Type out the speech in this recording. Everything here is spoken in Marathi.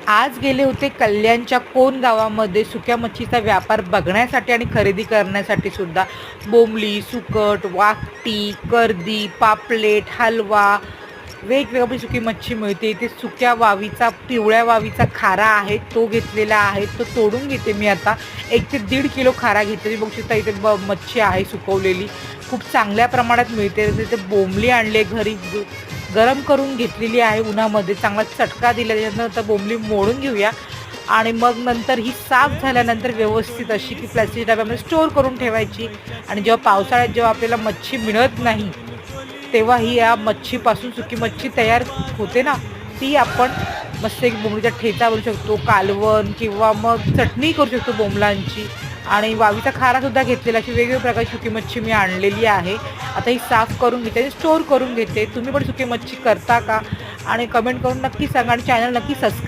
आज गेले होते कल्याणच्या कोण गावामध्ये सुक्या मच्छीचा व्यापार बघण्यासाठी आणि खरेदी करण्यासाठी सुद्धा. बोंबली, सुकट, वाकटी, कर्दी, पापलेट, हलवा, वेगवेगळी सुकी मच्छी मिळते. इथे सुक्या वावीचा, पिवळ्या वावीचा खारा आहे तो घेतलेला आहे, तो तोडून घेते मी आता. 1 ते 1.5 किलो खारा घेतलेली. बघू शकता इथे मच्छी आहे सुकवलेली, खूप चांगल्या प्रमाणात मिळते. तिथे बोंबली आणले घरी, गरम करून घेतलेली आहे उन्हामध्ये, चांगला चटका दिला. त्याच्यानंतर बोंबली मोडून घेऊया आणि मग नंतर ही साफ झाल्यानंतर व्यवस्थित अशी की प्लास्टिक डब्यामध्ये स्टोअर करून ठेवायची. आणि जेव्हा पावसाळ्यात जेव्हा आपल्याला मच्छी मिळत नाही तेव्हा ही या मच्छीपासून सुकी मच्छी तयार होते ना, ती आपण मस्त एक बोंबलीचा ठेचा बनवू शकतो, कालवण किंवा मग चटणी करू शकतो बोंबलांची. आणि वावीचा खारासुद्धा घेतलेला. अशी वेगवेगळ्या प्रकारची सुकी मच्छी मी आणलेली आहे. आता ही साफ करून घेते, स्टोअर करून घेते. तुम्ही पण सुकी मच्छी करता का? आणि कमेंट करून नक्की सांगा आणि चॅनल नक्की सबस्क्राईब